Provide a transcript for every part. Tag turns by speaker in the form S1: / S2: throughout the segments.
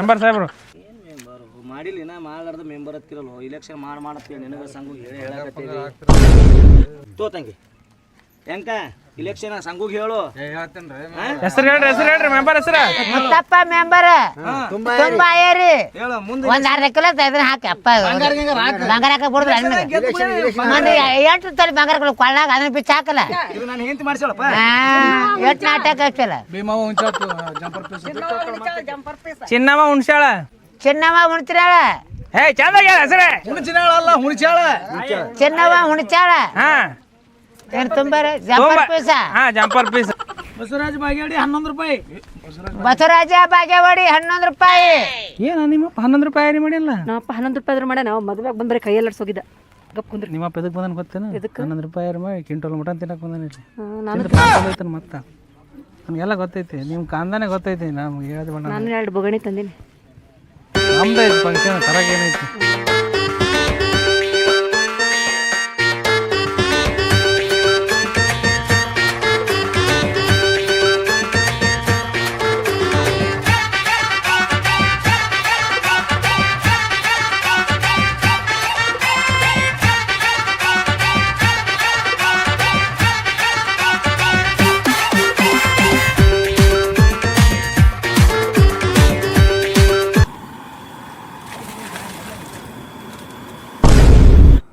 S1: member ಸಾಹೇಬ್ರು
S2: ಮಾಡಿಲ್ಲ ನಾ ಮಾಡಲಾರ್ದ ಮೆಂಬರ್ ಹತ್ತಿರಲ್ಲ ಇಲೆಕ್ಷನ್ ಮಾಡತ್ತೇಳಿ ನಿನಗೆ ಸಂಘ ಹೇಳಕತ್ತೀವಿ ತೋತಂಗಿ ಹೆಂಕ ಇಲೆಕ್ಷನ್ ಸಂಘಕ್ಕೆ ಹೇಳು
S1: ಹೆಸರು ಹೇಳ್ರಿ ಮೆಂಬರ್ ಹೆಸರು
S3: ಮುತ್ತಪ್ಪ ಮೆಂಬರ್ ತುಂಬಾ ಏರಿ
S2: ಹೇಳು ಮುಂದೆ
S3: ಒಂದ್ ಅರ್ಧ ಕಿಲೋ ಇದನ್ನ ಹಾಕಿ ಅಪ್ಪ ಬಂಗಾರ ಹಾಕ ಬಿಡುದ್ರ ಮಂದಿ ಎಂಟು ತಲೆ ಬಂಗಾರ ಕೊಳ್ಳಾಗ ಅದನ್ನ ಬಿಚ್ಚ ಹಾಕಲ್ಲ
S2: ಇದು ನಾನು ಹೆಂಡತಿ ಮಾಡಿಸೋಳಪ್ಪ
S3: ಎಷ್ಟು ನಾಟಕ ಆಗ್ತಿಲ್ಲ
S1: ಚಿನ್ನಮ್ಮ ಹುಣ್ಸಾಳ
S3: ಚಿನ್ನಮ್ಮ ಉಣ್ತಿರಾಳ
S1: ಹೇ ಚಂದ ಹೆಸರೇ
S2: ಹುಣಚಿನಾಳಲ್ಲ ಹುಣಚಾಳ
S3: ಚಿನ್ನಮ್ಮ ಉಣ್ಚಾಳ
S1: ಹಾ
S3: ಏನ್ ತುಂಬಾರೆ ಜಂಪರ್ ಪೀಸ
S1: ಹಾ ಜಂಪರ್ ಪೀಸ್
S2: ಬಸವರಾಜ ಬಾಗೇಡಿ 11 ರೂಪಾಯಿ
S3: ಬಸವರಾಜ ಬಾಗೇವಾಡಿ 11 ರೂಪಾಯಿ
S1: ಏನ ನಿಮ್ಮಪ್ಪ 11 ರೂಪಾಯಿ ಯಾರಿ ಮಾಡಿಲ್ಲ
S4: ನಾವಪ್ಪ 11 ರೂಪಾಯಿ ಆದ್ರೆ ಮಾಡ ನಾವು ಮದುವೆಗೆ ಬಂದ್ರೆ ಕೈಯೆಲ್ಲ ಹೋಗಿದ್ದ ಗಪ್ ಕುಂದ್ರಿ
S1: ನಿಮ್ಮಪ್ಪ ಎದಕ್ಕೆ ಬಂದನ್ ಗೊತ್ತೇನು 11 ರೂಪಾಯಿ ಯಾರು ಮಾಡಿ ಕ್ವಿಂಟಲ್ ಮಟನ್ ತಿನ್ನಕ್ ಬಂದಾನೆ ಮತ್ತ ನಮ್ಗೆಲ್ಲ ಗೊತ್ತೈತಿ ನಿಮ್ ಕಾಂದಾನೆ ಗೊತ್ತೈತಿ ನಮ್ಗೆ ಹೇಳಿದ ಬಣ್ಣ
S4: ನಾನು 2 ಬೊಗಣಿ ತಂದೀನಿ
S1: ನಮ್ದು ಐತಿ ಫಂಕ್ಷನ್ ತರಗ ಏನೈತಿ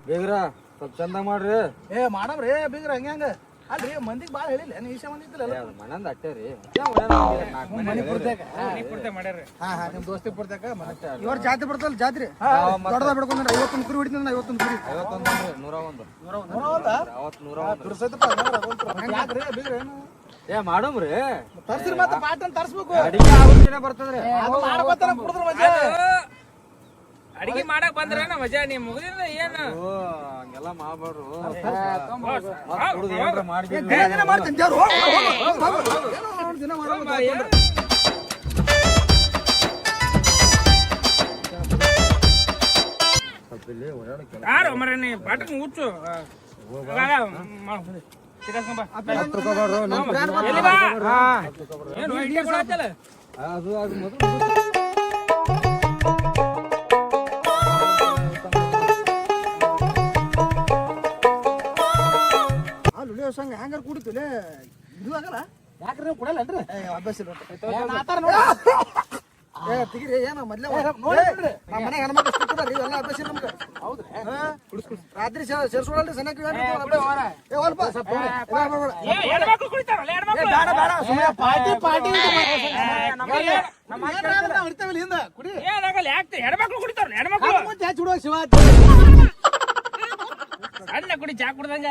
S2: ಬೇಗ್ರ ಸ್ವಲ್ಪ ಚಂದ ಮಾಡ್ರಿ ಮಾಡಮ್ರಿ ಬೇಗ್ರ ಹಂಗ ಅಲ್ರಿ ಮಂದಿಗೆ ಭಾಳ ಹೇಳಿಲ್ಲ ನೀಶ ಮಂದಿ ಇದ್ರಲ್ಲ ಮನಂದ ಅಟ್ಟೆ ರೀ ನಿಮ್ ದೋಸ್ತಿ ಪುರ್ತಕ ಇವ್ರ ಜಾತ್ರೆ ಬರ್ತಲ್ಲ ಜಾತ್ರೆ ದೊಡ್ಡದ ಬಿಡ್ಕೊಂಡ್ರೆ 51 ಕುರಿ ಹೊಡಿತೀನಿ 51 ಕುರಿ 101 ಮಾಡಮ್ರಿ ತರ್ಸ್ರಿ ಮತ್ತೆ ಪಾಟನ್ ತರ್ಸ್ಬೇಕು ಅಡಿಗೆ ಆವರ್ತಿನ ಬರ್ತದ್ರಿ ಮಾಡ್ಕೊತಾರ ಕುಡಿದ್ರ ಮಜಾ
S1: ಅಡಿಗೆ ಮಾಡಕ್ ಬಂದ್ರೇನ ಮಜಾ ನೀ ಮುಗಿದ ಏನು
S2: ಹಂಗೆಲ್ಲ ಮಾಡ್ಬಾರ್ದು
S1: ಯಾರು ಮರ ನೀ ಪಾಠ ಹುಚ್ಚು
S2: ಸಂಘ ಹ್ಯಾಂಗಾರ ಕುಡಿತೀವಿ ಇದು ಆಗಲ್ಲ ಯಾಕ್ರಿ ನೀವು ಕುಡಲ್ಲನ್ರಿ ಅಭ್ಯಾಸ ತೆಗಿರಿ ಏನ ಮೊದ್ಲೇ ನಮ್ಮ ಮನೆ ಹೆಣ್ಮಕ್ಳು ಕೊಡ್ರಿ ಇವೆಲ್ಲ ಅಭ್ಯಾಸ ನಮ್ಗೆ ಹೌದ್ರಿ ರಾತ್ರಿ ಸೇರ್ಸ್ಕೊಳಲ್ರಿ ಸಣ್ಣಕ್ಕೆ ಪಾರ್ಟಿ ಪಾರ್ಟಿ ಹಿಂದ ಕುಡಿ
S1: ಹೆಣ್ಮಕ್ಳು ಕುಡಿತಾರ ಹೆಣ್ಮಕ್ಳು
S2: ಚುಡುವ ಶಿವ
S1: ಅಣ್ಣ ಕುಡಿ ಚಾ ಕುಡ್ದಂಗ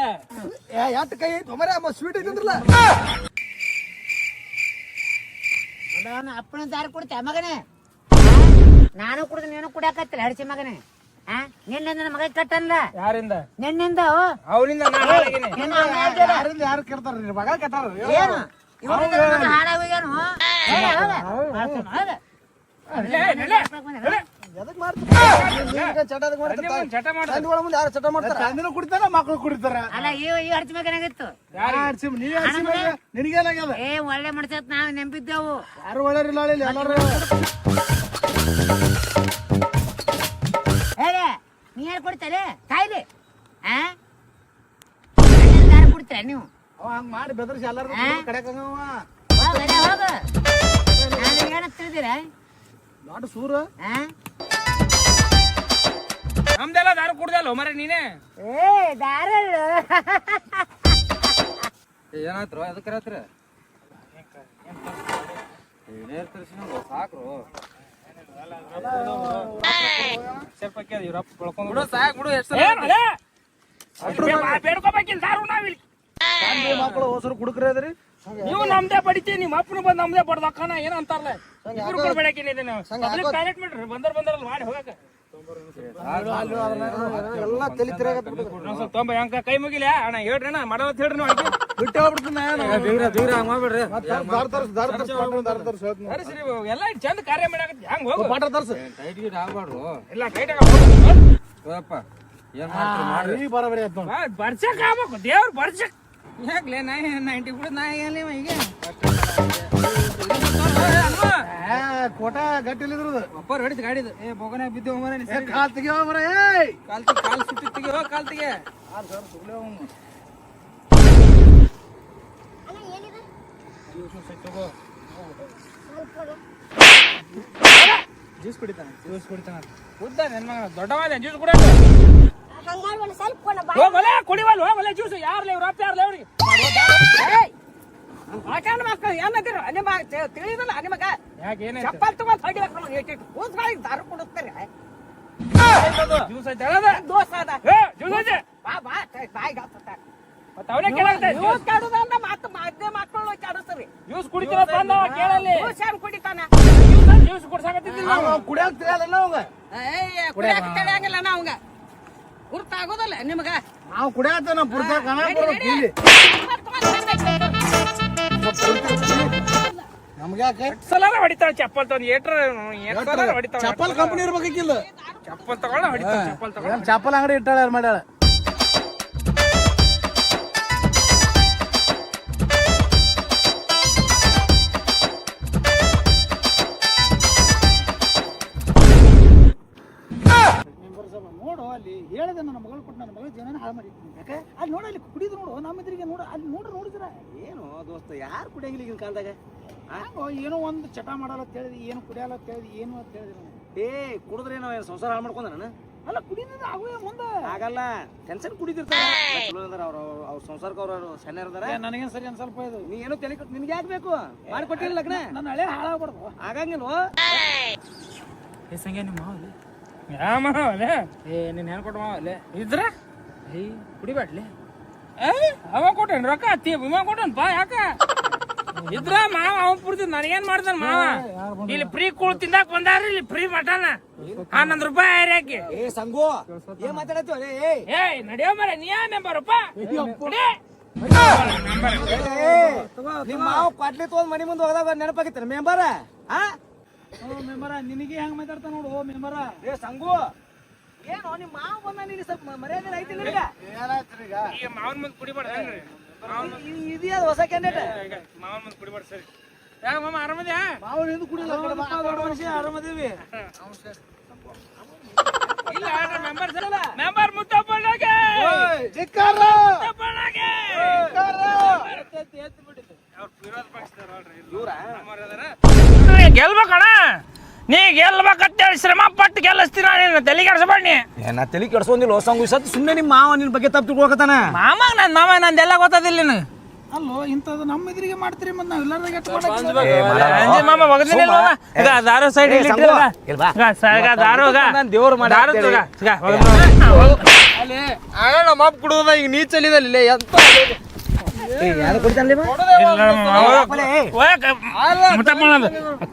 S2: ಯಾತ ಕೈ ತೊಮರೆ ಸ್ವೀಟ್ ಐತಂದ್ರಲ್ಲ
S3: ಅಪ್ಪನ ದಾರಿ ಕೊಡ್ತೆ ಮಗನೇ ನಾನು ಕುಡ್ದು ನೀನು ಕುಡಿಯಾಕತ್ತಿಲ್ಲ ಹಡಿಸಿ ಮಗನೇ ನಿನ್ನಿಂದ ನನ್ನ ಮಗ ಕಟ್ಟಲ್ಲ
S1: ಯಾರಿಂದ
S3: ನಿನ್ನಿಂದ
S1: ಅವರಿಂದ
S2: ಯಾರು ಕೇಳ್ತಾರ ಮಗ ಕಟ್ಟಾರ
S3: ಏನು ಹಾಳಾಗೋಗ್ಯಾನು
S2: ಕುಡಿತಾರ ಮಕ್ಳು ಕುಡಿತಾರ
S3: ಅಲ್ಲ ಈ ಹಡಿಸಿ ಮಗನಾಗಿತ್ತು
S2: ನಿನಗೇನಾಗ್ಯದ
S3: ಏ ಒಳ್ಳೆ ಮನುಷ್ಯತ್ ನಾವ್ ನೆಂಪಿದ್ದೆವು
S2: ಯಾರು ಒಳ್ಳೆರಿಲ್ಲ ಎಲ್ಲಾರು
S3: ಹೇಗೆ ನೀ ಯಾರು ಕೊಡ್ತಾರೆ ಕಾಯ್ಲಿ ಕುಡ್ತೀರ ನೀವು
S2: ಹಂಗ ಮಾಡಿ ಬೆದರ್ಸಿ ಎಲ್ಲಾರು ಕಡೆಕ
S3: ಹೋಗ ಏನ ತಿಳಿದಿರ
S2: ನಾಡು ಸೂರ
S1: ನಮ್ದೆಲ್ಲ ದಾರು ಕುಡ್ದಲ್ಲ ಮರ ನೀನೆ
S3: ಏ ದಾರ
S2: ಏನಾಯ್ತು ಎದಕ್ಕರತ್ರ ಸಾಕ್ರು
S1: ಸ್ವಲ್ಪ ಬೇಡ್ಕೋಬೇಕಿಲ್ಲ ದಾರು ನಾವಿಲ್ಲಿ
S2: ಮಕ್ಕಳು ಹೊಸರು ಕುಡುಕ್ರೆ ಅದ್ರಿ
S1: ನೀವು ನಮ್ದೇ ಬಡಿತೀವಿ ನಿಮ್ಮ ಅಪ್ಪನ ಬಂದ್ ನಮ್ದೇ ಬಡ್ದಕ್ಕನ ಏನ್ ಅಂತಾರಲ್ಲ ಇಬ್ರು ಕೂಡ ಟಾಯ್ಲೆಟ್ ಮಾಡ್ರಿ ಬಂದರಲ್ಲ ಮಾಡಿ ಹೋಗಕ
S2: ಎಲ್ಲ ತಲೆ
S1: ತೊಂಬ ಅಂಕ ಕೈ ಮುಗಿಲ ಅಣ್ಣ ಹೇಳ್ರಿ ಅಣ್ಣ ಮಾಡವತ್ ಹೇಳ್ರಿ ನಾವು
S2: ಬಿಟ್ಟು
S1: ಎಲ್ಲ ಚಂದ ಕಾರ್ಯ ಮಾಡಾಕತ್ತಿ ಹಂಗ ಹೋಗು
S2: ಪಾಠ ತರ್ಸ
S1: ಎಲ್ಲ ಟೈಟ್ ಬರ್ಸಕ್ ಆಗ್ಬೇಕು ದೇವ್ರ ಬರ್ಸಕ್ ಯಾಕ್ಲೆ ನಾ 90 ಕೂಡ ನಾ ಈಗ ಕೋಟ ಗಟ್ಟಿಲಿದ್ರದು
S5: ಒಬ್ಬರು ಹೊಡಿತು ಗಾಡಿದು ಏ ಬೋಗನೆ ಬಿದ್ದು ಮರ
S1: ಕಾಲ್ ತೆಗಿಯೋ ಮರ
S5: ಕಾಲ್ ಸುತ್ತಿ ತೆಗಿಯೋ ಕಾಲ್ ತೆಗೆ ಜ್ಯೂಸ್ ಕುಡಿತಾನೆ ಉದ್ದ ನನ್ನ ಮಗ ದೊಡ್ಡವಾದ ಜ್ಯೂಸ್ ಕುಡಿಯೋದು ಹೋಗಲೇ ಕುಡಿವಲ್ಲ ಹೋಗಲೇ ಜ್ಯೂಸ್ ಯಾರ್ಲೆ ಇವ್ರು ಅಪ್ಪ ಯಾರ್ಲೆ ಅವ್ರಿಗೆ ಆಕಾಂಡ ಮಕ್ಕಳು ಏನಂತೀರ ನಿಮ್ಮ ತಿಳಿದಿಲ್ಲ ನಿಮಗ ಚಪ್ಪಲ್ ತಗೊಂಡು ಹೊಡಿಬೇಕು ಕೂಸ್ಗಳಿಗೆ ದಾರು ಕೊಡುತ್ತಾರೆ ಜ್ಯೂಸ್ ಐತೆ ಹೇಳದ ದೋಸ ಅದ ಜ್ಯೂಸ್ ಐತೆ ಬಾ ಬಾ ಬಾಯಿಗೆ ಹಾಕ್ತಾರೆ ಮತ್ತೆ ಅವನೇ ಕೇಳಂತೆ ಜ್ಯೂಸ್ ಕಾಡುದಂತ ಮತ್ತೆ ಮಧ್ಯ ಮಕ್ಕಳು ಕಾಡುತ್ತವೆ ಜ್ಯೂಸ್ ಕುಡಿತೀರ ಬಂದ ಕೇಳಲ್ಲಿ ಜ್ಯೂಸ್ ಏನು ಕುಡಿತಾನ ಜ್ಯೂಸ್ ಕುಡ್ಸಾಕತ್ತಿದ್ದಿಲ್ಲ ನಾವು
S1: ಕುಡಿಯಕ್ ತಿಳಿಯಲ್ಲ ಅವಂಗ
S5: ಕುಡಿಯಾಕ ತಿಳಿಯಂಗಿಲ್ಲ ನಾವಂಗ ಗುರ್ತಾಗೋದಲ್ಲ ನಿಮಗ
S1: ನಾವು ಕುಡಿಯತ್ತ ನಮ್ಮ ಪುರುಷ ಕಣ ಇಲ್ಲಿ ನಮ್ಗೆ ಯಾಕೆ
S5: ಸಲಾರ ಹೊಡಿತಾಳ ಚಪ್ಪಲ್ ತಗೊಂಡು ಏಟ್ರ ಹೊಡಿತಾಳ
S1: ಚಪ್ಪಲ್ ಕಂಪನಿ ಇರ್ಬೇಕಿಲ್ಲ
S5: ಚಪ್ಪಲ್ ತಗೊಳ್ಳ ಹೊಡಿತಾಳ ಚಪ್ಪಲ್ ತಗೊಂಡು
S1: ಚಪ್ಪಲ್ ಅಂಗಡಿ ಇಟ್ಟಾಳ ಯಾರು ಮಾಡ್ಯಾಳ ನೋಡು ಅಲ್ಲಿ ಹೇಳಿದೆ ನನ್ನ ಮಗಳು ಕೊಟ್ಟು ನನ್ನ ಮಗಳ ಜನ ಹಾಳು ಮಾಡಿ ಯಾಕೆ ಅಲ್ಲಿ ನೋಡ ಅಲ್ಲಿ ಕುಡಿದು ನೋಡು ನಮ್ಮ ಎದುರಿಗೆ ನೋಡು ಅಲ್ಲಿ ನೋಡಿದ್ರ
S2: ಏನು ದೋಸ್ತ ಯಾರು ಕುಡಿಯಂಗಿಲ್ಲ ಈಗಿನ ಕಾಲದಾಗ
S1: ಏನೋ ಒಂದು ಚಟ ಮಾಡಲ್ಲ ಅಂತ ಹೇಳಿದಿ ಏನು ಕುಡಿಯಲ್ಲ ಅಂತ ಹೇಳಿದಿ ಏನು ಅಂತ ಹೇಳಿದಿ ನಾನು
S2: ಏ ಕುಡಿದ್ರೇನೋ ಸಂಸಾರ ಹಾಳು ಮಾಡ್ಕೊಂಡ ನಾನು
S1: ಅಲ್ಲ ಕುಡಿದ್ರೆ ಆಗುವ ಮುಂದೆ
S2: ಆಗಲ್ಲ ಟೆನ್ಷನ್ ಕುಡಿದಿರ್ತಾರೆ ಚಲೋ ಇದಾರ ಅವ್ರ ಸಂಸಾರಕ್ಕೆ ಅವ್ರು ಸಣ್ಣ ಇರ್ತಾರ
S1: ನನಗೇನು ಸರಿ ಒಂದು ಸ್ವಲ್ಪ ಇದು
S2: ನೀ ಏನೋ ತಲೆ ನಿನ್ಗೆ ಯಾಕೆ ಬೇಕು ಮಾಡಿಕೊಟ್ಟಿಲ್ಲ ಲಗ್ನ
S1: ನನ್ನ ಹಳೆ ಹಾಳಾಗ್ಬಾರ್ದು
S2: ಆಗಂಗಿಲ್ವೋ
S5: ಏ ಸಂಖ್ಯೆ ನಿಮ್ಮ ಮಾವಲ್ಲಿ ಯಾವ ಮಾವಲ್ಲೇ ಏ ನೀನು ಏನು ಕೊಟ್ಟು ಮಾವಲ್ಲೇ ಇದ್ರ ಏಯ್ ಕುಡಿಬೇಡ್ಲಿ ಏ ಅವ ಕೊಟ್ಟೇನು ರೊಕ್ಕ ಅತ್ತಿ ವಿಮಾ ಕೊಟ್ಟನ್ ಬಾ ಯಾಕ ಇದ್ರ ಮಾವ ಅವ್ ಪೂರ್ತಿ ನನಗೇನ್ ಮಾಡ್ತಾನ ಮಾವ ಇಲ್ಲಿ ಫ್ರೀ ಕೂಳ್ ತಿಂದಾಕ ಬಂದಾರ ಇಲ್ಲಿ ಫ್ರೀ ಮಟನ್ 11 ರೂಪಾಯಿ ಹಾಕಿ
S2: ಏ ಸಂಗು ಏನ್ ಮಾತಾಡತ್ತೀವ
S5: ಏಯ್ ನಡಿಯೋ ಮರ ನೀ ಯಾ ಮೆಂಬರಪ್ಪ
S2: ನಿಮ್ಮ ಮಾವು ಕ್ವಾಟ್ಲಿ ತಗೊಂಡ್ ಮನಿ ಮುಂದೆ ಹೋದಾಗ ನೆನಪಾಗಿತ್ತ ಮೆಂಬರ
S1: ಮೆಂಬರ ನಿನಗೆ ಹೆಂಗ್ ಮಾತಾಡ್ತಾ ನೋಡು ಓ ಮೆಂಬರ
S2: ಏ ಸಂಗು ಏನು ನಿಮ್ಮ ಮಾವು ಬಂದ ನಿನಗೆ ಸ್ವಲ್ಪ ಮರ್ಯಾದೆ ಐತಿ ನಿನಗ
S5: ಈಗ ಮಾವನ್ ಮುಂದೆ ಕುಡಿಬಾರ್ದು
S2: ಇದೆಯಾ ಹೊಸ ಕ್ಯಾಂಡಿಡೇಟ್
S5: ಮಾವನ್ ಮುಂದೆ ಕುಡಿಬಾರ್ದು ಸರಿ ಯಾಕ ಮಾಮ ಆರಾಮದ್ಯಾ
S1: ಮಾವು ಎಂದು ಕುಡಿಯಲ್ಲ ದೊಡ್ಡ ಮನುಷ್ಯ ಆರಾಮದೇವಿ
S5: ಇಲ್ಲ ಮೆಂಬರ್ ಮುತ್ತಪ್ಪಣ್ಣಗೆ
S1: ಧಿಕ್ಕಾರ
S5: ಮುತ್ತಪ್ಪಣ್ಣಗೆ ಗೆಲ್ಬೇಕಣ್ಣ ನೀ ಗೆಲ್ಬೇಕಂತೇಳಿ ಶ್ರಮ ಪಟ್ಟು ಗೆಲ್ಲಿಸ್ತೀನ ನೀನು ತಲೆ ಕೆಡ್ಸಬೇಡಿ
S2: ನಾ ತಲೆ ಕೆಡ್ಸೋದಿಲ್ಲ ಸಂಗು ಸತ್ ಸುಮ್ಮನೆ ನಿಮ್ಮ ಮಾವ ನಿನ್ ಬಗ್ಗೆ ತಪ್ಪು ತಿಳ್ಕೊಕತಾನ
S5: ಮಾಮ ನನ್ನ ಮಾವ ನಂದೆಲ್ಲ ಗೊತ್ತದಿಲ್ಲ ನೀನು
S1: ಅಲ್ಲೋ ಇಂಥದ್ದು ನಮ್ಮ ಎದುರಿಗೆ ಮಾಡ್ತೀರಿ ಮತ್ತೆ ನಾವು ಎಲ್ಲಾರ್ದಾಗ
S5: ಅಂಜಿ ಮಾಮ ಒಗದಿನಿಲ್ಲ ಈಗ ದಾರು ಸೈಡ್
S2: ದೇವ್ರು
S5: ಅಲ್ಲಿ ಆಗ ನಮ್ಮ ಅಪ್ಪ ಕುಡಿದ ಈಗ ನೀ ಚಲಿದಲ್ಲಿ ಎಂತ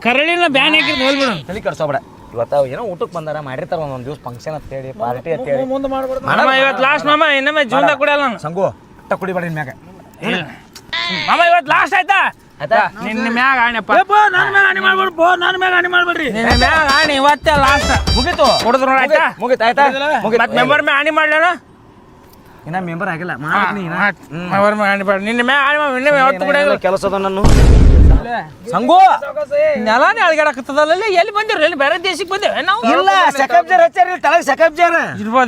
S5: ಕರಳಿನ ಬ್ಯಾನ್ ಹಾಕಿದ್ ಹೋಗ್ಬಿಡು
S2: ತಲೆ ಕೆಡ್ಸೋಬೇಡ ಇವತ್ತ ಏನೋ ಊಟಕ್ಕೆ ಬಂದಾರ ಮಾಡಿರ್ತಾರ ಒಂದೊಂದ್ ದಿವಸ ಫಂಕ್ಷನ್ ಅಂತ ಹೇಳಿ ಪಾರ್ಟಿ ಅಂತ ಹೇಳಿ
S1: ಮುಂದೆ ಮಾಡ್ಬಾರ್ದು
S5: ಮಾಮ ಇವತ್ತು ಲಾಸ್ಟ್ ಮಾಮ ಇನ್ನೊಮ್ಮೆ ಜೀವನದಾಗ ಕುಡಿಯಲ್ಲ ನಾನು
S2: ಸಂಗು ಅಟ್ಟ ಕುಡಿಬೇಡ ನಿನ್ ಮ್ಯಾಗ
S5: ಮಾಮ ಇವತ್ತು ಲಾಸ್ಟ್ ಆಯ್ತಾ ನಿನ್ನ ಮ್ಯಾಗ ಆಣಿಯಪ್ಪ
S1: ನನ್ನ ಮ್ಯಾಗ ಹಾನಿ ಮಾಡ್ಬೇಡ್ರಿ ನನ್ನ ಮ್ಯಾಗ ಹಾನಿ ಮಾಡ್ಬೇಡ್ರಿ
S5: ನಿನ್ನ ಮ್ಯಾಗ ಆಣಿ ಇವತ್ತೇ ಲಾಸ್ಟ್
S2: ಮುಗೀತು
S5: ಕುಡಿದ್ರು ನೋಡಿ ಆಯ್ತಾ
S2: ಮುಗೀತು ಆಯ್ತಾ
S5: ಮತ್ತೆ ಮೆಂಬರ್ ಮ್ಯಾಗ ಆಣಿ ಮಾಡ್ಲೇನ
S2: ಇನ್ನ ಮೆಂಬರ್ ಆಗಿಲ್ಲ
S5: ಮೆಂಬರ್ ಮ್ಯಾಗ ಆಣಿ ಮಾಡಿ ನಿನ್ನ ಮ್ಯಾಗ ಆಣಿ ಮಾಡಿ ಇನ್ನೊಮ್ಮೆ ಯಾವತ್ತು ಕುಡಿಯಲ್ಲ
S2: ಕೆಲಸದ ನಾನು ಸಂಗು
S5: ನೆಲಾನೇ ಅಳಗಾಡಕತ್ತದಲ್ಲ ಎಲ್ಲಿ ಬಂದಿರ ಎಲ್ಲಿ ಬೇರೆ ದೇಶಕ್ಕೆ ಬಂದೇವೆ ನಾವು
S2: ಇಲ್ಲ ಸೆಕಬ್ಜರ್ ಹಚ್ಚಾರ ತಳಗ ಸೆಕಬ್ಜರ್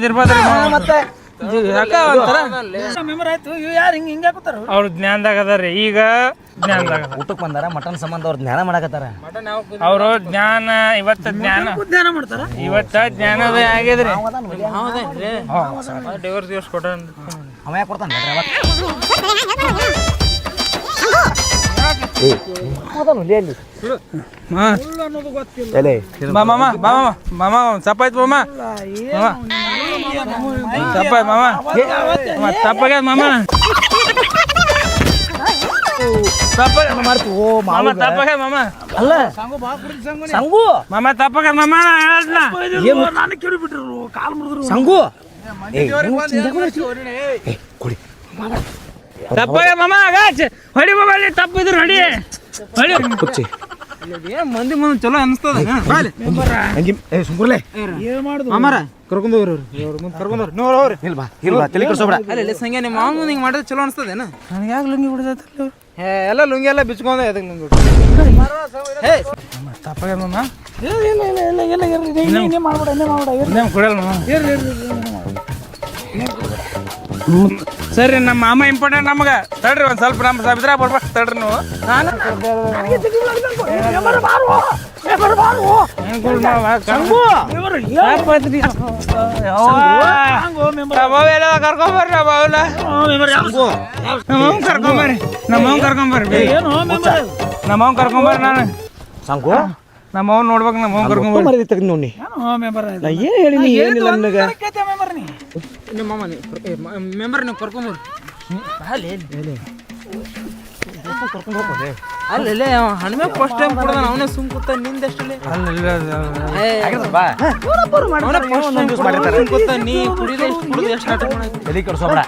S5: ಇರ್ಬೋದು
S2: ಮತ್ತೆ
S5: ಯಾಕ ಒಂಥರ
S1: ಮೆಂಬರ್ ಆಯ್ತು ಇವ್ ಯಾರು ಹಿಂಗೆ ಹಾಕೋತಾರ
S5: ಅವ್ರು ಜ್ಞಾನದಾಗ ಅದಾರ ಈಗ ಜ್ಞಾನದಾಗ
S2: ಊಟಕ್ಕೆ ಬಂದಾರ ಮಟನ್ ಸಂಬಂಧ ಅವ್ರು ಜ್ಞಾನ ಮಾಡಕತ್ತಾರ
S5: ಅವರು ಜ್ಞಾನ ಇವತ್ತ ಜ್ಞಾನ
S1: ಧ್ಯಾನ ಮಾಡ್ತಾರ
S5: ಇವತ್ತ ಜ್ಞಾನದ ಆಗಿದ್ರಿ ಡಿವೋರ್ಸ್ ಕೊಟ್ಟ
S2: ಅವ ಯಾಕೆ ಕೊಡ್ತಾನೆ
S1: ಅನ್ನೋದು ಗೊತ್ತಿಲ್ಲ
S5: ಮಾಮ ಸಪ್ಪಾಯ್ತು ಮಾಮ ತಪ್ಪಾಯ್ತು ಮಾಮ ತಪ್ಪಾಗ್ಯದ ಮಾಮ ಮಾಮ ತಪ್ಪಾಗ್ಯದ ಮಾಮ
S2: ಅಲ್ಲ ಸಂಗು
S5: ಮಾಮ ತಪ್ಪಾಗ್ಯದ ಮಾಮ
S1: ನಾನು ಕೇಳಿ ಬಿಟ್ರು ಕಾಲ್ ಮುರಿದ್ರು
S2: ಸಂಗು
S5: ತಪ್ಪಾಗ್ಯದ ಮಾಮ ಹೊಡಿ ಮೊಬೈಲ್ ತಪ್ಪಿದ್ರು ಹೊಡಿ ಹೊಡಿ ಏನ್ ಮಂದಿ ಮುಂದೆ ಚಲೋ ಅನಿಸ್ತದ
S2: ಸುಮ್ಕುರ್ಲೆ
S1: ಏನ್ ಮಾಡುದು
S5: ಮಾಮಾರ ಕರ್ಕೊಂಡು ಹೋಗ್ರಿ
S2: ಇಲ್ವಾ ತಲೆ ಕೆಡ್ಸೋಬೇಡ
S5: ಅಲ್ಲಿ ಸಂಖ್ಯೆ ನಿಮ್ಮ ಮಾವ ಹಿಂಗೆ ಮಾಡಿದ್ರೆ ಚಲೋ ಅನಿಸ್ತದೇನ ನನಗೆ ಯಾಕೆ ಲುಂಗಿ ಬಿಡದೈತಲ್ಲ
S6: ಎಲ್ಲ ಲುಂಗಿ ಎಲ್ಲ ಬಿಚ್ಕೊಂಡೆ ಅದಕ್ಕೆ ನಿಂಗೆ
S1: ತಪ್ಪಾಗ್ಯದ ಸರಿ ನಮ್ಮ ಮಾಮ ಇಂಪಾರ್ಟೆಂಟ್ ನಮಗೆ ತಡ್ರಿ ಒಂದು ಸ್ವಲ್ಪ ನಮ್ಮ ಸಬಿದ್ರ ಬರ್ಬೇಕು ತಡ್ರಿ ನೀವು ಕರ್ಕೊಂಬರ್ರಿ ಕರ್ಕೊಂಬರ್ರಿ ನಮ್ಮವ್ ಕರ್ಕೊಂಬರ್ರಿ ನಮ್ಮವ್ ಕರ್ಕೊಂಬರ್ರಿ ನಾನು
S2: ಸಂಗು
S1: ನಮ್ಮವ್ ನೋಡ್ಬೇಕು ನಮ್ಮವ್ ಕರ್ಕೊಂಬರ್ರಿ
S2: ಮರದಿ ತೆಗ್ದು ನೋಡಿ ನಾ ಏನು ಹೇಳಿನಿ ಏನಿಲ್ಲ ನನಗೆ
S1: ಮೆಂಬರ್ ನೀವು ಕರ್ಕೊಂಬರ್ರಿ
S6: ಅಲ್ಲೇ ಹಣ್ಮೆ ಫಸ್ಟ್ ಟೈಮ್ ಕೊಡದ ಅವನೇ ಸುಮ್ ಕೂತ ನಿಂದಷ್ಟೇ
S2: ನೀ ಕುಡಿದ ಎಷ್ಟು ಕುಡಿದ ಎಷ್ಟು ನಾಟಕ
S6: ಎಲ್ಲಿ ಕರ್ಸೋಬೇಡ